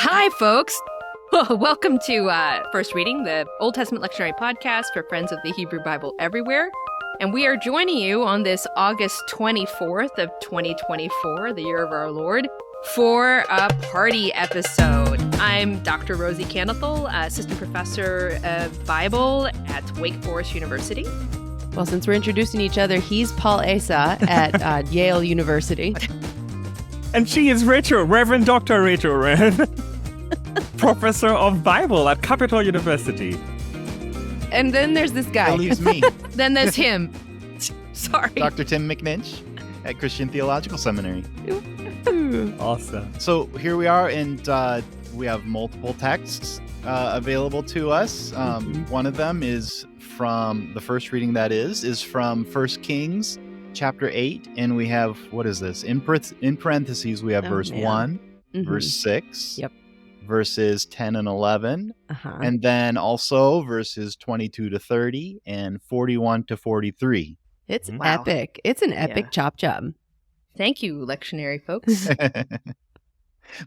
Hi, folks. Welcome to First Reading, the Old Testament lectionary podcast for friends of the Hebrew Bible everywhere. And we are joining you on this August 24th of 2024, the year of our Lord, for a party episode. I'm Dr. Rosie Canethel, assistant professor of Bible at Wake Forest University. Well, since we're introducing each other, he's Paul Asa at Yale University. And she is Rachel, Reverend Dr. Rachel Wren, professor of Bible at Capital University. And then there's this guy. That leaves me, Then there's him. Sorry. Dr. Tim McNinch at Christian Theological Seminary. Awesome. So here we are, and we have multiple texts available to us. One of them is from the first reading, that is from 1 Kings chapter 8, and we have, what is this? In parentheses, we have verse 1, verse 6, verses 10 and 11, and then also verses 22 to 30 and 41 to 43. It's epic. It's an epic chop job. Thank you, lectionary folks.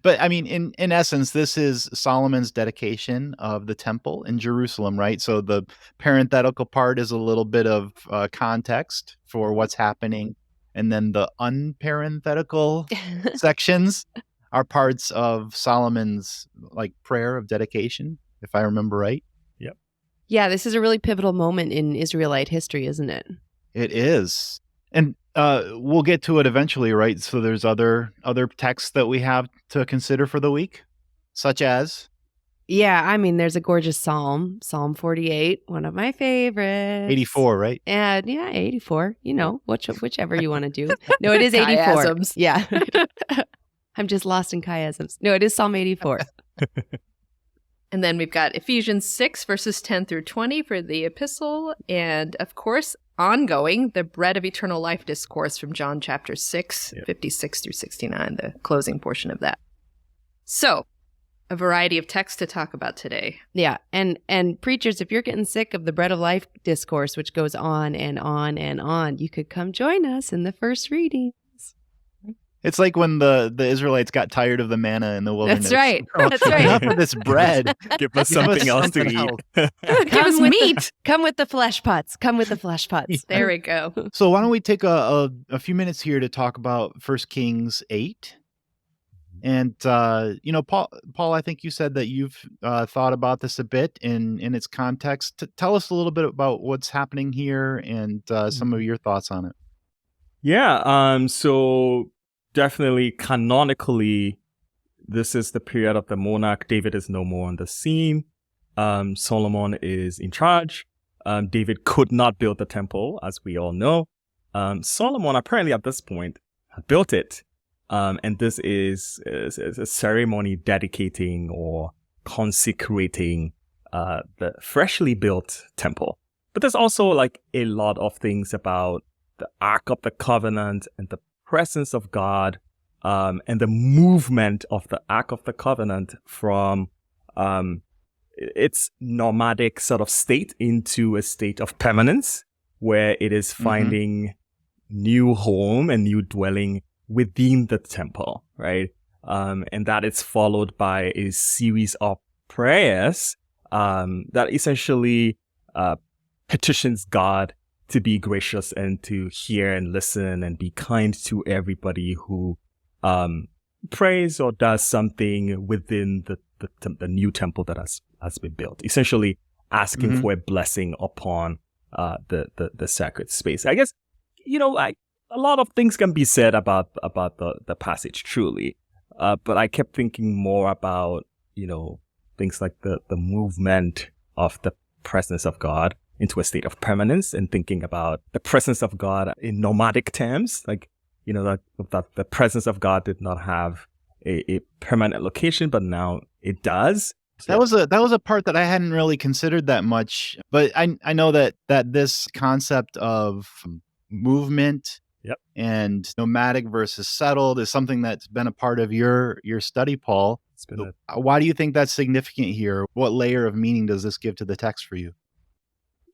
But I mean, in essence, this is Solomon's dedication of the temple in Jerusalem, right? So the parenthetical part is a little bit of context for what's happening. And then the unparenthetical sections are parts of Solomon's prayer of dedication, if I remember right. Yep. Yeah, this is a really pivotal moment in Israelite history, isn't it? It is. And we'll get to it eventually, right? So there's other texts that we have to consider for the week, such as? Yeah, I mean, there's a gorgeous psalm, Psalm 48, one of my favorites. 84, right? And yeah, 84, whichever you want to do. No, it is 84. Chiasms. Yeah. I'm just lost in chiasms. No, it is Psalm 84. And then we've got Ephesians 6, verses 10 through 20 for the epistle. And of course, ongoing, the Bread of Eternal Life discourse from John chapter 6, 56 through 69, the closing portion of that. So, a variety of texts to talk about today. Yeah, and preachers, if you're getting sick of the Bread of Life discourse, which goes on and on and on, you could come join us in the first reading. It's like when the Israelites got tired of the manna in the wilderness. That's right. That's Enough right. of this bread. Give us something else to eat. Give us meat. Come with the flesh pots. Come with the flesh pots. There we go. So why don't we take a few minutes here to talk about 1 Kings 8. And, Paul, I think you said that you've thought about this a bit in its context. Tell us a little bit about what's happening here and some of your thoughts on it. Yeah, so definitely canonically, this is the period of the monarch. David is no more on the scene. Solomon is in charge. David could not build the temple, as we all know. Solomon apparently at this point had built it. And this is a ceremony dedicating or consecrating the freshly built temple. But there's also a lot of things about the Ark of the Covenant and the presence of God, and the movement of the Ark of the Covenant from its nomadic sort of state into a state of permanence, where it is finding new home and new dwelling within the temple, right? And that is followed by a series of prayers that essentially petitions God to be gracious and to hear and listen and be kind to everybody who prays or does something within the new temple that has been built. Essentially asking for a blessing upon the sacred space. I guess, a lot of things can be said about the passage, truly. But I kept thinking more about, things like the movement of the presence of God into a state of permanence, and thinking about the presence of God in nomadic terms, that the presence of God did not have a permanent location, but now it does. That was a part that I hadn't really considered that much, but I know that this concept of movement and nomadic versus settled is something that's been a part of your study, Paul. Why do you think that's significant here? What layer of meaning does this give to the text for you?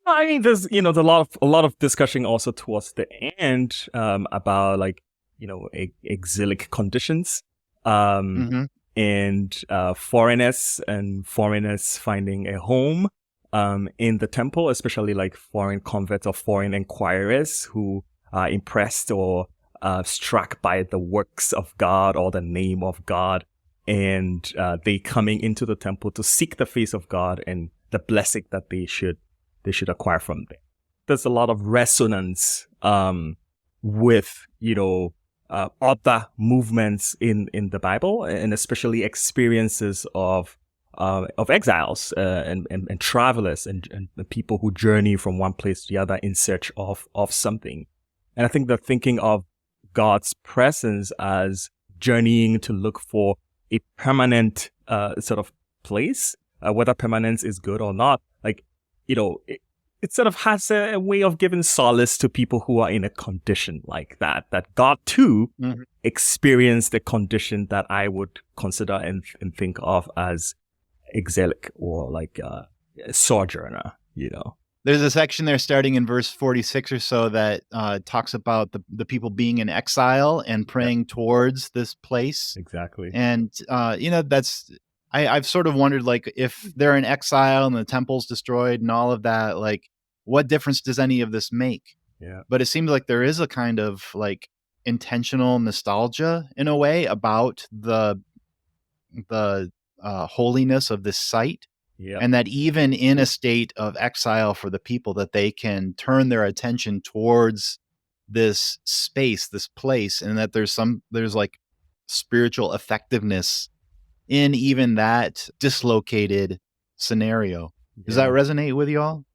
I mean, there's a lot of discussion also towards the end about exilic conditions, and foreigners finding a home in the temple, especially like foreign converts or foreign inquirers who are impressed or struck by the works of God or the name of God, and they coming into the temple to seek the face of God and the blessing that they should acquire from there. There's a lot of resonance with other movements in the Bible, and especially experiences of exiles and travelers and people who journey from one place to the other in search of something. And I think that thinking of God's presence as journeying to look for a permanent sort of place, whether permanence is good or not, like, it sort of has a way of giving solace to people who are in a condition like that God too experienced a condition that I would consider and think of as exilic or like a sojourner, There's a section there starting in verse 46 or so that talks about the people being in exile and praying towards this place. Exactly. And, I've sort of wondered, like, if they're in exile and the temple's destroyed and all of that, like, what difference does any of this make? Yeah. But it seems like there is a kind of like intentional nostalgia in a way about the holiness of this site. Yeah. And that even in a state of exile for the people, that they can turn their attention towards this space, this place, and that there's like spiritual effectiveness in even that dislocated scenario. Does that resonate with you all?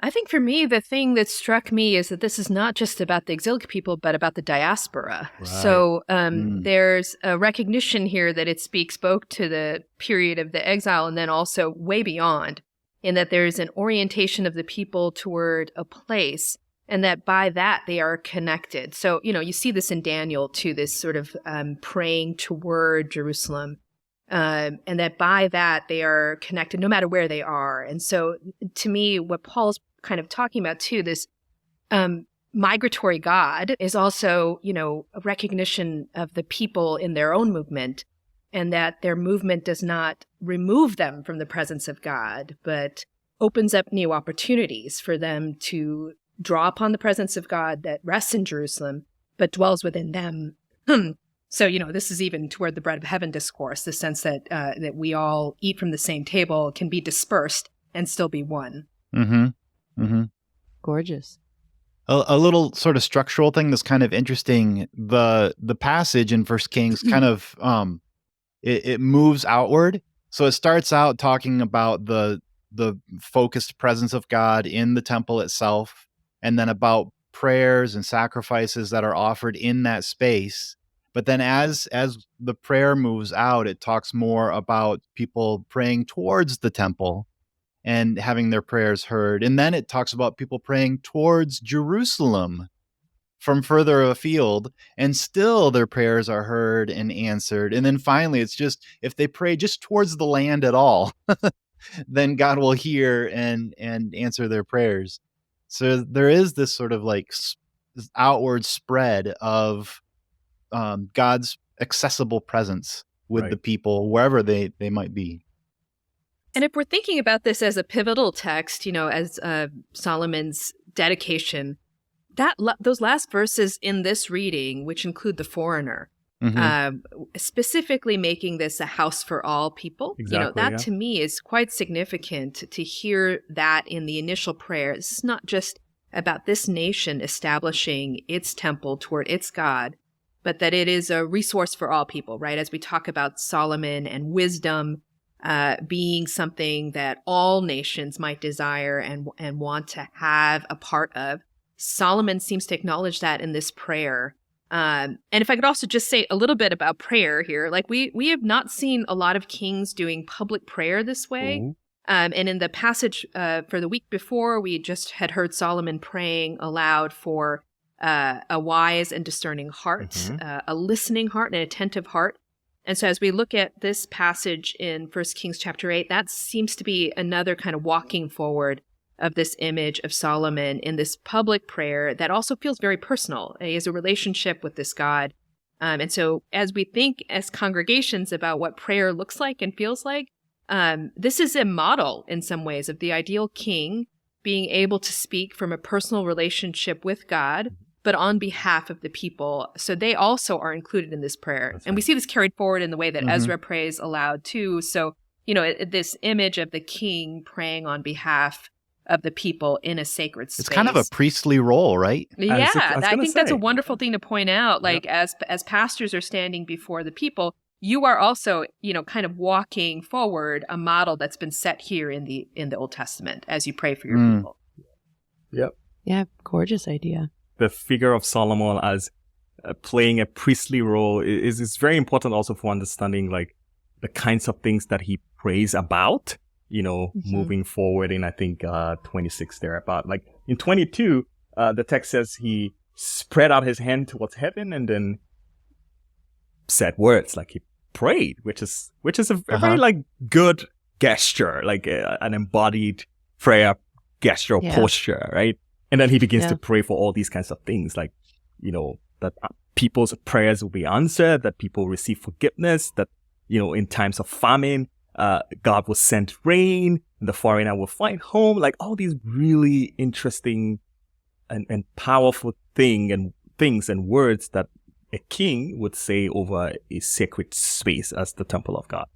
I think for me, the thing that struck me is that this is not just about the exilic people, but about the diaspora. Right. So there's a recognition here that it speaks both to the period of the exile and then also way beyond, in that there's an orientation of the people toward a place, and that by that they are connected. So, you see this in Daniel too, this sort of praying toward Jerusalem. And that by that they are connected no matter where they are. And so to me, what Paul's kind of talking about too, this migratory God is also, a recognition of the people in their own movement, and that their movement does not remove them from the presence of God, but opens up new opportunities for them to draw upon the presence of God that rests in Jerusalem, but dwells within them. So, this is even toward the bread of heaven discourse, the sense that that we all eat from the same table, can be dispersed and still be one. Mm-hmm. Mm-hmm. Gorgeous. A little sort of structural thing that's kind of interesting. The passage in First Kings kind of it moves outward. So it starts out talking about the focused presence of God in the temple itself, and then about prayers and sacrifices that are offered in that space. But then as the prayer moves out, it talks more about people praying towards the temple and having their prayers heard. And then it talks about people praying towards Jerusalem from further afield, and still their prayers are heard and answered. And then finally, it's just, if they pray just towards the land at all, then God will hear and answer their prayers. So there is this sort of like this outward spread of God's accessible presence with the people wherever they might be. And if we're thinking about this as a pivotal text, as Solomon's dedication, those last verses in this reading, which include the foreigner, specifically making this a house for all people, that to me is quite significant to hear that in the initial prayer. This is not just about this nation establishing its temple toward its God, but that it is a resource for all people, right? As we talk about Solomon and wisdom being something that all nations might desire and want to have a part of, Solomon seems to acknowledge that in this prayer. And if I could also just say a little bit about prayer here, like we have not seen a lot of kings doing public prayer this way. Ooh. And in the passage for the week before, we just had heard Solomon praying aloud for a wise and discerning heart, a listening heart, and an attentive heart. And so as we look at this passage in 1 Kings chapter 8, that seems to be another kind of walking forward of this image of Solomon in this public prayer that also feels very personal. He has a relationship with this God And so as we think as congregations about what prayer looks like and feels like, this is a model in some ways of the ideal king being able to speak from a personal relationship with God, but on behalf of the people. So they also are included in this prayer. That's and we right. see this carried forward in the way that Mhm. Ezra prays aloud too. So, you know, this image of the king praying on behalf of the people in a sacred space. It's kind of a priestly role, right? Yeah, I was I gonna think that's a say. wonderful thing to point out. Like as pastors are standing before the people, you are also, you know, kind of walking forward a model that's been set here in the Old Testament as you pray for your Mm. people. Yeah, gorgeous idea. The figure of Solomon as playing a priestly role is very important also for understanding like the kinds of things that he prays about, you know, moving forward in, I think, 26 there about. Like in 22, the text says he spread out his hand towards heaven and then said words, like he prayed, which is a very like good gesture, like an embodied prayer gesture or Yeah. posture, right? And then he begins Yeah. to pray for all these kinds of things, like, you know, that people's prayers will be answered, that people receive forgiveness, that, you know, in times of famine, God will send rain, and the foreigner will find home, like all these really interesting and powerful things and words that a king would say over a sacred space as the temple of God.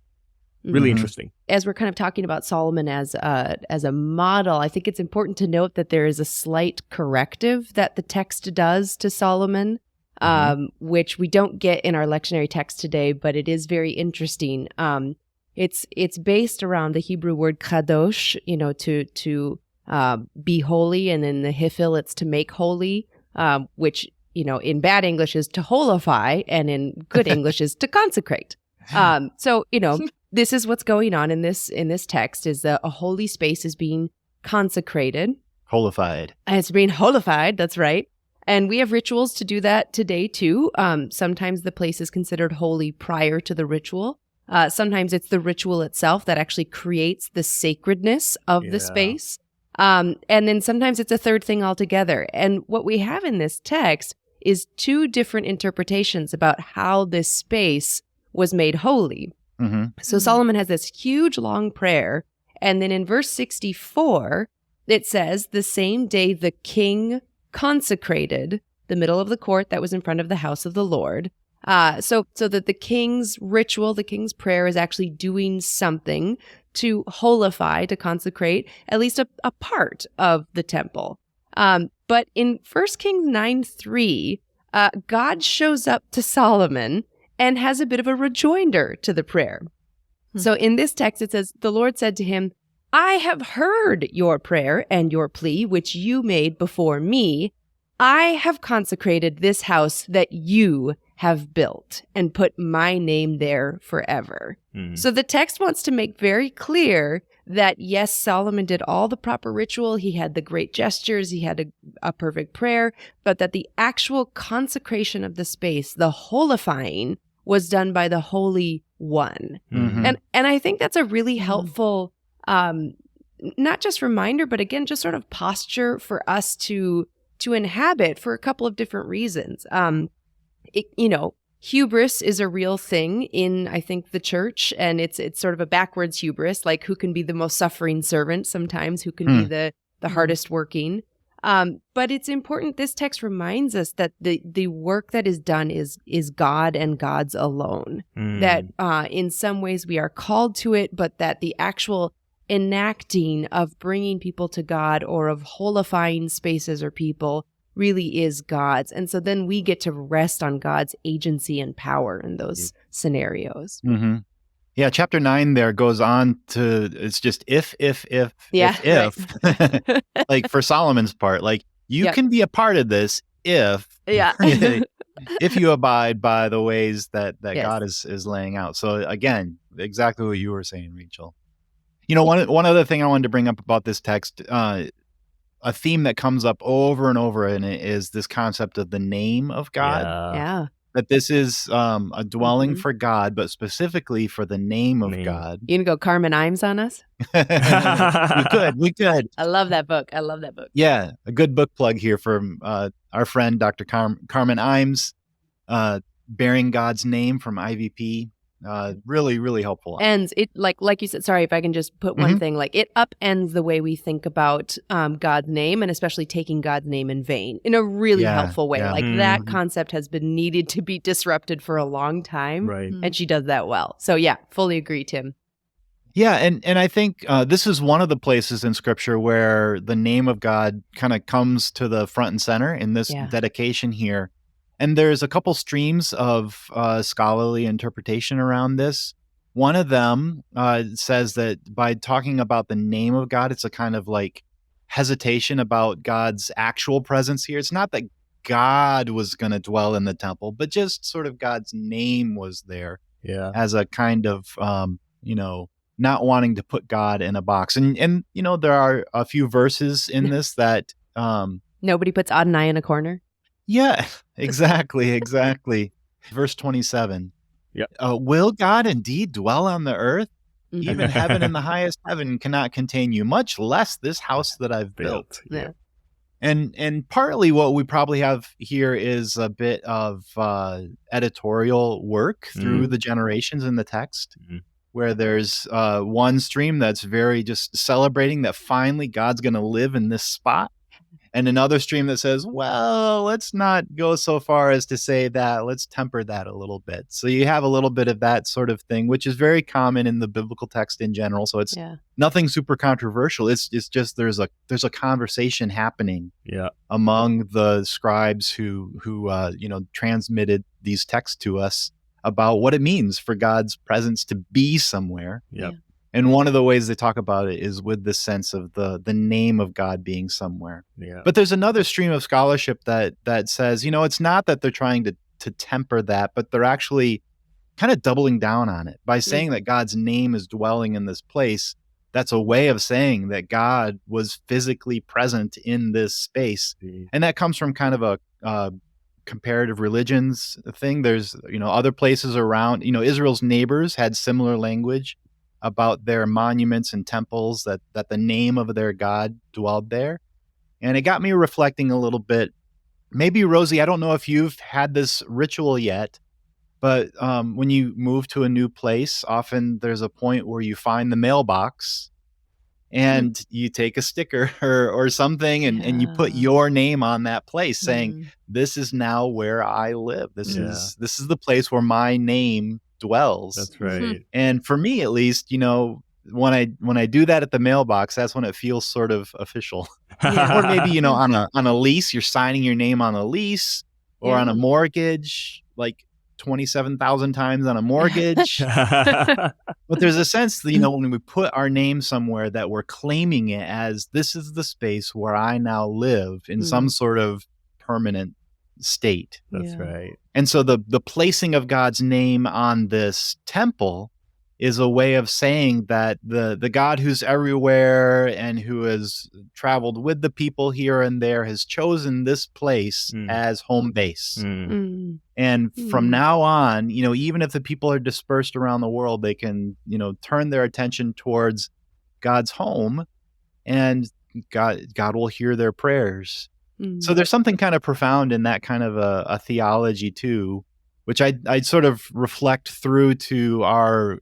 Really Mhm. interesting. As we're kind of talking about Solomon as a model, I think it's important to note that there is a slight corrective that the text does to Solomon, which we don't get in our lectionary text today, but it is very interesting. It's based around the Hebrew word kadosh, you know, to be holy, and in the Hifil it's to make holy, which, you know, in bad English is to holify, and in good English is to consecrate. So, you know, this is what's going on in this text is that a holy space is being consecrated. Holified. And it's being holified, that's right. And we have rituals to do that today too. Sometimes the place is considered holy prior to the ritual. Sometimes it's the ritual itself that actually creates the sacredness of the Yeah. space. And then sometimes it's a third thing altogether. And what we have in this text is two different interpretations about how this space was made holy. Mm-hmm. So Solomon has this huge long prayer. And then in verse 64, it says, the same day the king consecrated the middle of the court that was in front of the house of the Lord. So that the king's ritual, the king's prayer is actually doing something to holify, to consecrate at least a part of the temple. But in 1 Kings 9:3, God shows up to Solomon and has a bit of a rejoinder to the prayer. So in this text, it says, the Lord said to him, I have heard your prayer and your plea, which you made before me. I have consecrated this house that you have built and put my name there forever. Mm. So the text wants to make very clear that, yes, Solomon did all the proper ritual. He had the great gestures. He had a perfect prayer, but that the actual consecration of the space, the holifying, was done by the Holy One. Mhm. And I think that's a really helpful, not just reminder, but again, just sort of posture for us to inhabit for a couple of different reasons. Hubris is a real thing in, I think, the church, and it's sort of a backwards hubris, like who can be the most suffering servant sometimes, who can be the hardest working. But it's important. This text reminds us that the work that is done is God and God's alone. Mm. That in some ways we are called to it, but that the actual enacting of bringing people to God or of holifying spaces or people really is God's. And so then we get to rest on God's agency and power in those scenarios. Mm-hmm. Yeah, chapter 9 there goes on to, it's just if, Yeah, like for Solomon's part, like you Yep. can be a part of this if Yeah. if you abide by the ways that Yes. God is laying out. So again, exactly what you were saying, Rachel. You know, one other thing I wanted to bring up about this text, a theme that comes up over and over in it is this concept of the name of God. Yeah. That this is a dwelling Mhm. for God, but specifically for the name of Name. God. You gonna go Carmen Imes on us? We could. I love that book. Yeah, a good book plug here from our friend Dr. Carmen Imes. bearing God's name from IVP. Really, really helpful. Ends it like you said. Sorry, if I can just put one thing. Like it upends the way we think about God's name, and especially taking God's name in vain in a really helpful way. Yeah. Like that concept has been needed to be disrupted for a long time, Right. and she does that well. So yeah, fully agree, Tim. Yeah, and I think this is one of the places in Scripture where the name of God kind of comes to the front and center in this dedication here. And there's a couple streams of scholarly interpretation around this. One of them says that by talking about the name of God, it's a kind of like hesitation about God's actual presence here. It's not that God was going to dwell in the temple, but just sort of God's name was there as a kind of, not wanting to put God in a box. And there are a few verses in this that... Nobody puts Adonai in a corner. Yeah, exactly. Verse 27. Yeah. Will God indeed dwell on the earth? Even heaven and the highest heaven cannot contain you, much less this house that I've built. Yeah. And partly what we probably have here is a bit of editorial work through the generations in the text, where there's one stream that's very just celebrating that finally God's going to live in this spot. And another stream that says, well, let's not go so far as to say that. Let's temper that a little bit. So you have a little bit of that sort of thing, which is very common in the biblical text in general. So it's nothing super controversial. It's just there's a conversation happening among the scribes who transmitted these texts to us about what it means for God's presence to be somewhere. Yep. And one of the ways they talk about it is with the sense of the name of God being somewhere. Yeah. But there's another stream of scholarship that says, it's not that they're trying to temper that, but they're actually kind of doubling down on it by saying that God's name is dwelling in this place. That's a way of saying that God was physically present in this space. And that comes from kind of a comparative religions thing. There's, other places around, Israel's neighbors had similar language about their monuments and temples, that the name of their God dwelled there. And it got me reflecting a little bit. Maybe, Rosie, I don't know if you've had this ritual yet, but when you move to a new place, often there's a point where you find the mailbox and you take a sticker or something and you put your name on that place saying, this is now where I live. This is the place where my name dwells. That's right. And for me, at least, when I do that at the mailbox, that's when it feels sort of official. Or maybe, on a lease, you're signing your name on a lease or on a mortgage, like 27,000 times on a mortgage. But there's a sense that, when we put our name somewhere, that we're claiming it as this is the space where I now live in some sort of permanent state. That's right. And so the placing of God's name on this temple is a way of saying that the God who's everywhere and who has traveled with the people here and there has chosen this place as home base. And from now on, even if the people are dispersed around the world, they can, turn their attention towards God's home, and God will hear their prayers. So there's something kind of profound in that kind of a theology too, which I'd sort of reflect through to our,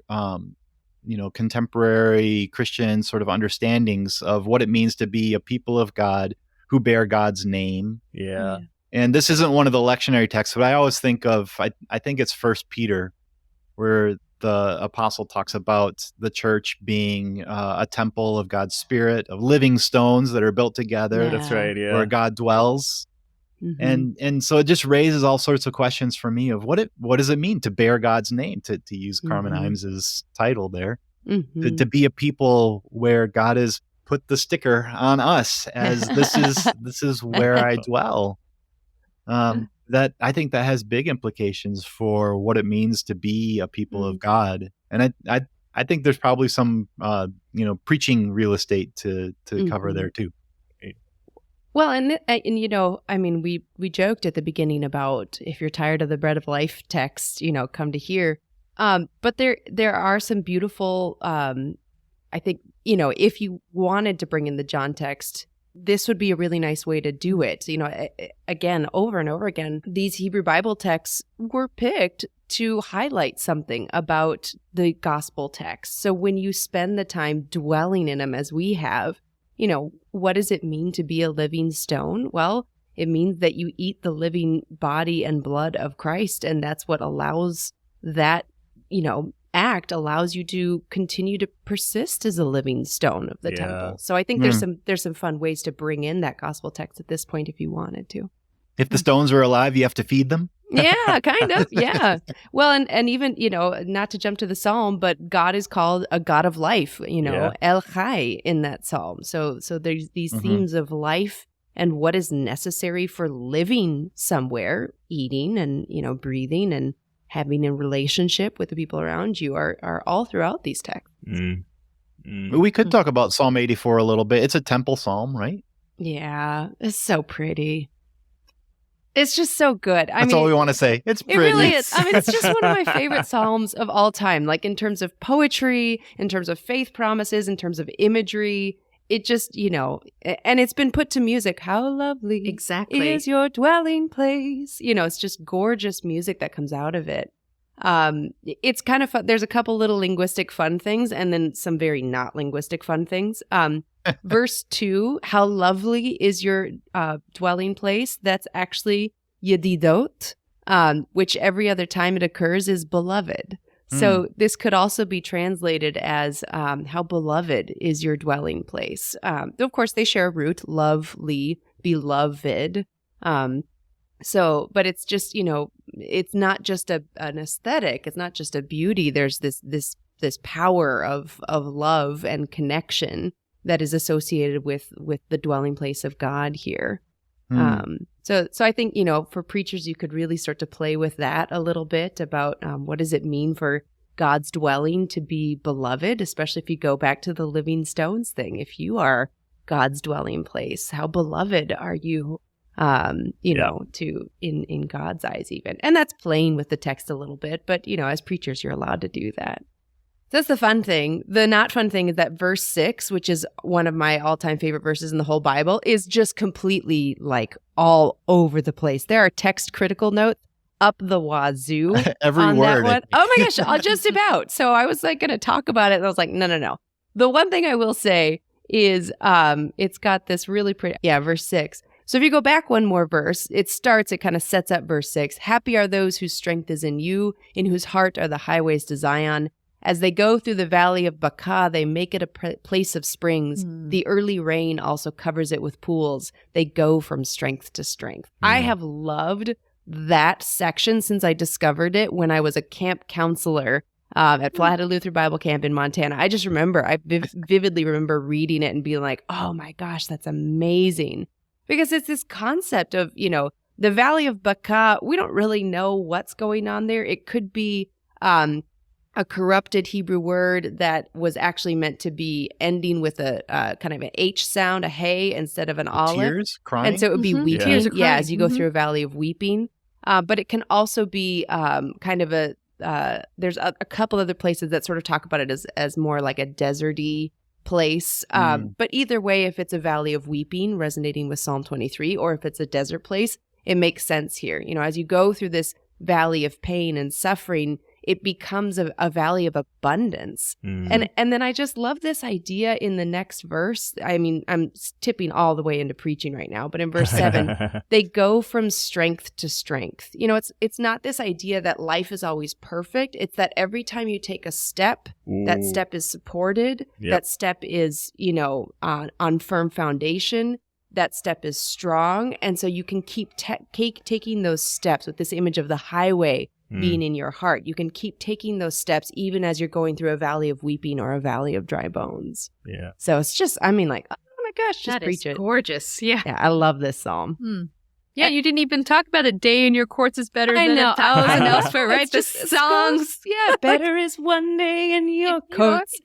contemporary Christian sort of understandings of what it means to be a people of God who bear God's name. Yeah. And this isn't one of the lectionary texts, but I always think of, I think it's 1 Peter, where the apostle talks about the church being a temple of God's Spirit, of living stones that are built together. That's right. Yeah. Where God dwells. And so it just raises all sorts of questions for me of what does it mean to bear God's name, to use Carmen Imes's title there, to be a people where God has put the sticker on us as this is where I dwell. That I think that has big implications for what it means to be a people of God. And I think there's probably some preaching real estate to cover there too. Well, and we joked at the beginning about if you're tired of the bread of life text, come to here. But there are some beautiful, I think, if you wanted to bring in the John text, this would be a really nice way to do it. Again, over and over again, these Hebrew Bible texts were picked to highlight something about the gospel text. So when you spend the time dwelling in them as we have, what does it mean to be a living stone? Well, it means that you eat the living body and blood of Christ, and that's what allows that, act allows you to continue to persist as a living stone of the temple. So I think there's some fun ways to bring in that gospel text at this point if you wanted to. If the stones are alive, you have to feed them? Yeah, kind of. Yeah. Well, and even, not to jump to the psalm, but God is called a God of life, El Chai in that psalm. So there's these themes of life and what is necessary for living somewhere, eating and, breathing and having a relationship with the people around you are all throughout these texts. We could talk about Psalm 84 a little bit. It's a temple psalm, right? Yeah, it's so pretty. It's just so good. That's all we want to say. It's pretty. It really is. It's just one of my favorite psalms of all time. Like in terms of poetry, in terms of faith promises, in terms of imagery. It just, and it's been put to music. How lovely is your dwelling place. It's just gorgeous music that comes out of it. It's kind of fun. There's a couple little linguistic fun things and then some very not linguistic fun things. Verse 2, how lovely is your dwelling place. That's actually Yedidot, which every other time it occurs is beloved. So this could also be translated as how beloved is your dwelling place. Of course, they share a root, lovely, beloved. But it's just, it's not just an aesthetic. It's not just a beauty. There's this power of love and connection that is associated with the dwelling place of God here. So I think, for preachers, you could really start to play with that a little bit about what does it mean for God's dwelling to be beloved, especially if you go back to the living stones thing. If you are God's dwelling place, how beloved are you, to in God's eyes even. And that's playing with the text a little bit, but, as preachers, you're allowed to do that. That's the fun thing. The not fun thing is that verse 6, which is one of my all-time favorite verses in the whole Bible, is just completely all over the place. There are text critical notes up the wazoo. Every on word. That one. Oh my gosh, just about. So I was going to talk about it and I was like, no. The one thing I will say is it's got this really pretty, verse 6. So if you go back one more verse, it kind of sets up verse 6. Happy are those whose strength is in you, in whose heart are the highways to Zion. As they go through the valley of Baca, they make it a place of springs. The early rain also covers it with pools. They go from strength to strength. I have loved that section since I discovered it when I was a camp counselor at Flathead Lutheran Bible Camp in Montana. I just remember, I vividly remember reading it and being like, oh my gosh, that's amazing. Because it's this concept of, the valley of Baca, we don't really know what's going on there. It could be a corrupted Hebrew word that was actually meant to be ending with a kind of an H sound, a hey, instead of an aleph. Tears, crying. And so it would be weeping. Tears are crying. As you go through a valley of weeping. But it can also be kind of there's a couple other places that sort of talk about it as more like a deserty place. But either way, if it's a valley of weeping, resonating with Psalm 23, or if it's a desert place, it makes sense here. As you go through this valley of pain and suffering, it becomes a valley of abundance. And then I just love this idea in the next verse. I mean, I'm tipping all the way into preaching right now, but in verse 7, they go from strength to strength. It's not this idea that life is always perfect. It's that every time you take a step, that step is supported. Yep. That step is, on firm foundation. That step is strong. And so you can keep taking those steps with this image of the highway being in your heart. You can keep taking those steps even as you're going through a valley of weeping or a valley of dry bones. Yeah. So it's just, oh my gosh, just That preach is it. gorgeous. Yeah. Yeah, I love this psalm. Yeah, you didn't even talk about a day in your courts is better I than know. 1,000 elsewhere, right? It's The just songs. Yeah, better is one day in your courts.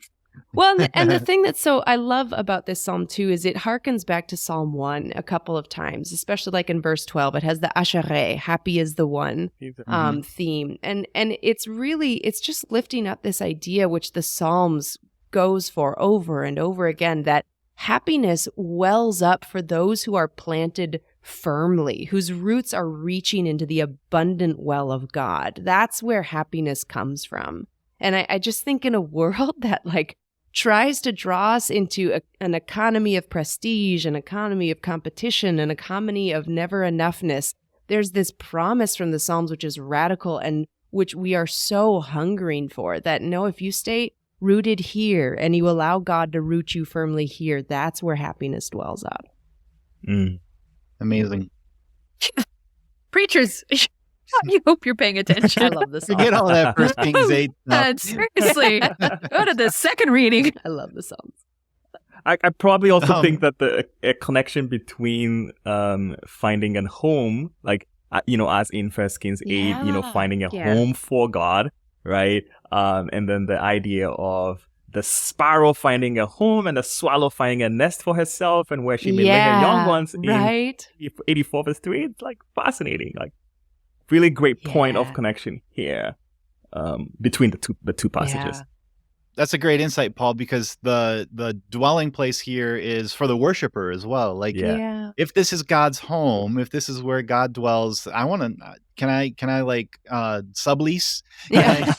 Well, and the thing that's I love about this psalm too is it harkens back to Psalm 1 a couple of times, especially like in verse 12. It has the Ashereh, happy is the one theme. And it's just lifting up this idea which the Psalms goes for over and over again, that happiness wells up for those who are planted firmly, whose roots are reaching into the abundant well of God. That's where happiness comes from. And I just think in a world that like tries to draw us into an economy of prestige, an economy of competition, an economy of never enoughness, there's this promise from the Psalms which is radical and which we are so hungering for, that no, if you stay rooted here and you allow God to root you firmly here, that's where happiness dwells up. Amazing. Preachers, you hope you're paying attention. I love this. Forget all that First Kings 8 stuff. Seriously, go to the second reading. I love the Psalms. I probably also think that a connection between finding a home, like as in First Kings 8, finding a home for God, right? And then the idea of the sparrow finding a home and the swallow finding a nest for herself and where she may lay her young ones in 84 verse 3. It's like fascinating, like really great point of connection here between the two passages. Yeah. That's a great insight, Paul, because the dwelling place here is for the worshiper as well. Like, if this is God's home, if this is where God dwells, I want to. Can I like sublease? Yeah.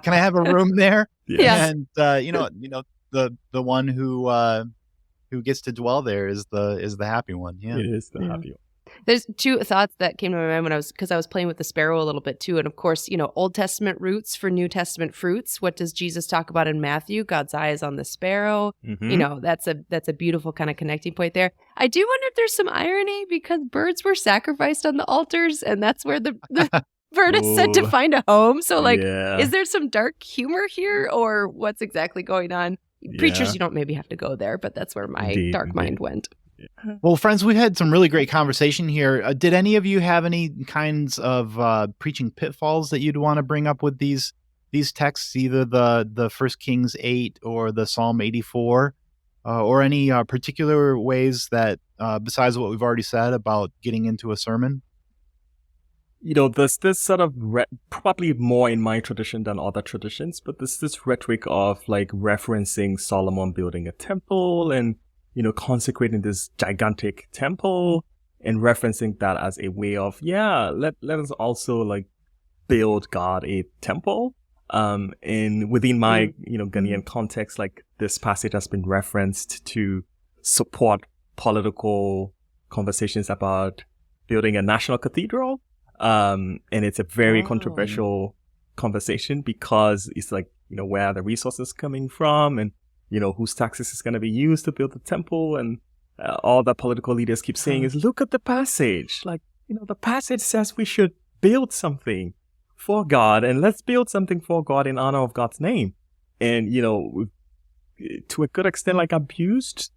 Can I have a room there? Yeah. And the one who gets to dwell there is the happy one. Yeah, it is the happy one. There's two thoughts that came to my mind because I was playing with the sparrow a little bit too. And of course, Old Testament roots for New Testament fruits. What does Jesus talk about in Matthew? God's eye is on the sparrow. Mm-hmm. That's a beautiful kind of connecting point there. I do wonder if there's some irony because birds were sacrificed on the altars and that's where the bird is said to find a home. So is there some dark humor here or what's exactly going on? Preachers, you don't maybe have to go there, but that's where my dark mind went. Well, friends, we've had some really great conversation here. Did any of you have any kinds of preaching pitfalls that you'd want to bring up with these texts, either the 1 Kings 8 or the Psalm 84, or any particular ways that, besides what we've already said about getting into a sermon? There's this sort of probably more in my tradition than other traditions, but there's this rhetoric of like referencing Solomon building a temple and consecrating this gigantic temple and referencing that as a way of, let us also like build God a temple. And within my, Ghanaian context, like this passage has been referenced to support political conversations about building a national cathedral. And it's a very controversial conversation because it's like, where are the resources coming from and whose taxes is going to be used to build the temple. And all that political leaders keep saying is, look at the passage. Like, the passage says we should build something for God and let's build something for God in honor of God's name. And, to a good extent, like abused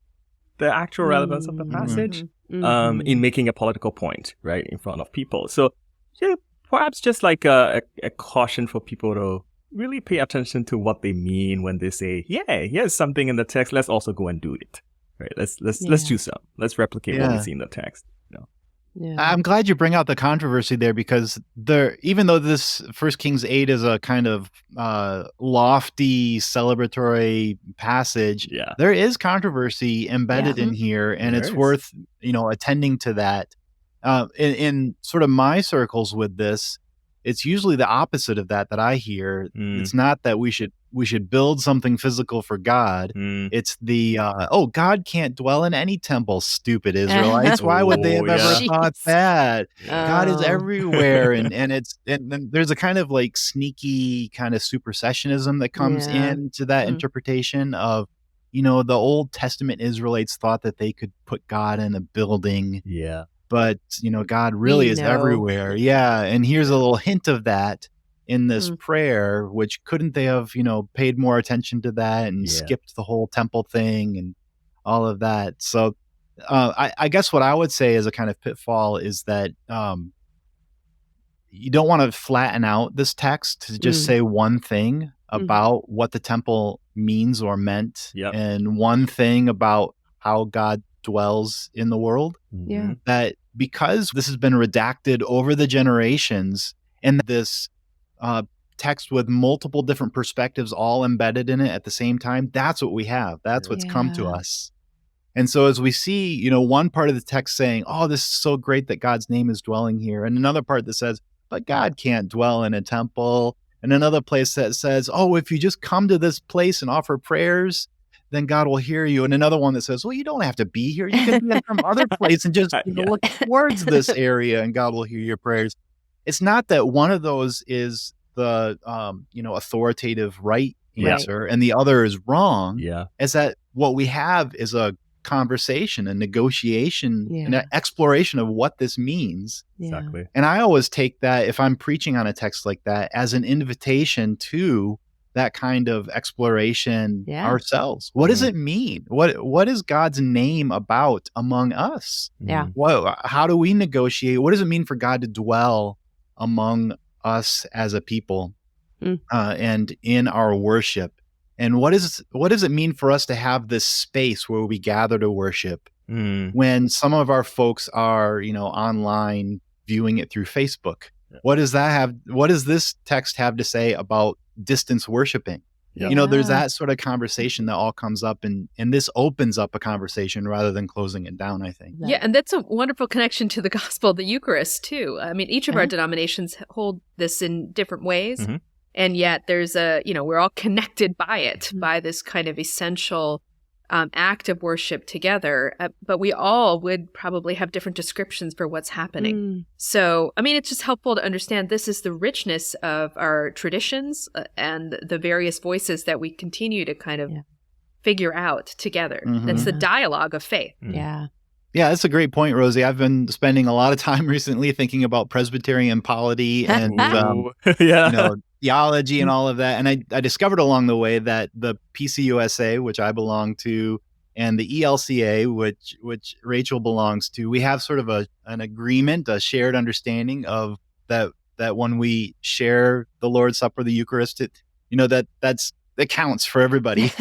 the actual relevance of the passage in making a political point, right, in front of people. So perhaps just like a caution for people to really pay attention to what they mean when they say, here's something in the text, let's also go and do it. Right? Let's do some. Let's replicate what we see in the text. Yeah. I'm glad you bring out the controversy there because even though this 1 Kings 8 is a kind of lofty celebratory passage, there is controversy embedded in here, and it's worth attending to that. In sort of my circles with this, it's usually the opposite of that I hear. It's not that we should build something physical for God. It's the God can't dwell in any temple, stupid Israelites. Why would they have ever thought that? God is everywhere, and there's a kind of like sneaky kind of supersessionism that comes into that interpretation of the Old Testament Israelites thought that they could put God in a building. But, God really is everywhere. Yeah. And here's a little hint of that in this prayer, which couldn't they have, paid more attention to that and skipped the whole temple thing and all of that. So I guess what I would say as a kind of pitfall is that you don't want to flatten out this text to just say one thing about what the temple means or meant and one thing about how God dwells in the world. That because this has been redacted over the generations and this text with multiple different perspectives all embedded in it at the same time, that's what we have. That's what's come to Yeah. us. And so as we see, one part of the text saying, oh, this is so great that God's name is dwelling here. And another part that says, but God can't dwell in a temple. And another place that says, oh, if you just come to this place and offer prayers, then God will hear you. And another one that says, well, you don't have to be here. You can be in some other place and just look towards this area and God will hear your prayers. It's not that one of those is the, authoritative right answer and the other is wrong. Yeah. It's that what we have is a conversation, a negotiation, Yeah. an exploration of what this means. Yeah. Exactly. And I always take that, if I'm preaching on a text like that, as an invitation to that kind of exploration ourselves. What does it mean? What is God's name about among us? Yeah. How do we negotiate? What does it mean for God to dwell among us as a people and in our worship? And what does it mean for us to have this space where we gather to worship when some of our folks are, online viewing it through Facebook? What does that have? What does this text have to say about distance worshiping? Yeah. There's that sort of conversation that all comes up, and this opens up a conversation rather than closing it down, I think. Yeah, and that's a wonderful connection to the gospel of the Eucharist, too. I mean, each of our denominations hold this in different ways, Mm-hmm. and yet there's we're all connected by it, by this kind of essential act of worship together, but we all would probably have different descriptions for what's happening. So, I mean, it's just helpful to understand this is the richness of our traditions and the various voices that we continue to kind of figure out together. That's the dialogue of faith. Yeah. Yeah, that's a great point, Rosie. I've been spending a lot of time recently thinking about Presbyterian polity and theology and all of that. And I discovered along the way that the PCUSA, which I belong to, and the ELCA, which Rachel belongs to, we have sort of an agreement, a shared understanding of that when we share the Lord's Supper, the Eucharist, that counts for everybody.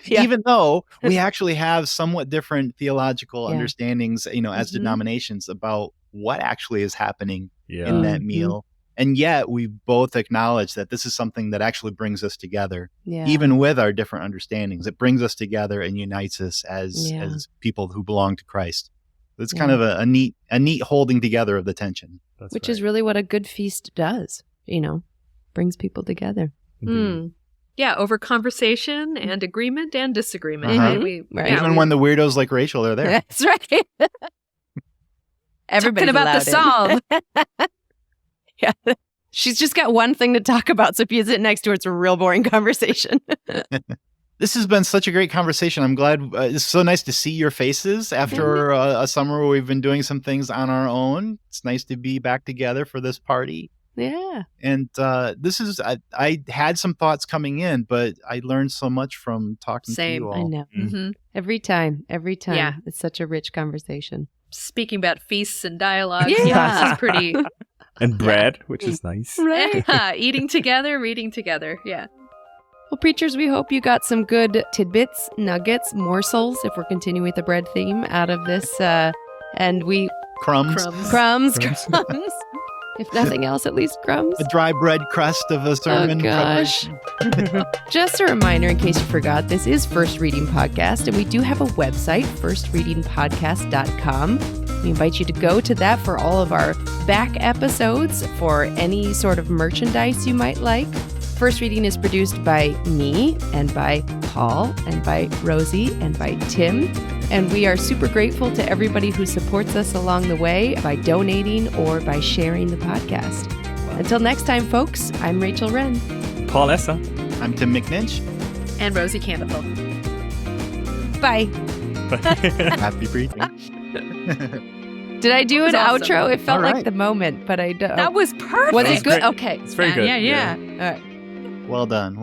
Even though we actually have somewhat different theological understandings, as denominations about what actually is happening in that meal. And yet we both acknowledge that this is something that actually brings us together, even with our different understandings. It brings us together and unites us as people who belong to Christ. It's kind of a neat holding together of the tension. Which is really what a good feast does, brings people together. Yeah, over conversation and agreement and disagreement. Even when the weirdos like Rachel are there. That's right. Everybody's talking about the psalm. Yeah. She's just got one thing to talk about. So if you sit next to her, it's a real boring conversation. This has been such a great conversation. I'm glad. It's so nice to see your faces after a summer where we've been doing some things on our own. It's nice to be back together for this party. Yeah. And I had some thoughts coming in, but I learned so much from talking to you all. I know. Mm-hmm. Every time. Yeah. It's such a rich conversation. Speaking about feasts and dialogue. Yeah. This is pretty. And bread, which is nice. Right. Eating together, reading together. Yeah. Well, preachers, we hope you got some good tidbits, nuggets, morsels, if we're continuing with the bread theme, out of this. Crumbs. If nothing else, at least crumbs. A dry bread crust of a sermon. Oh, gosh. Just a reminder, in case you forgot, this is First Reading Podcast, and we do have a website, firstreadingpodcast.com. We invite you to go to that for all of our back episodes, for any sort of merchandise you might like. First Reading is produced by me and by Paul and by Rosie and by Tim. And we are super grateful to everybody who supports us along the way by donating or by sharing the podcast. Until next time, folks, I'm Rachel Wren. Paul Essa. I'm Tim McNinch. And Rosie Campbell. Bye. Happy preaching. Did I do an awesome. outro? It felt All right. like the moment, but I don't. That was perfect. Was it good? great. Okay. It's very good. Yeah. All right. Well done.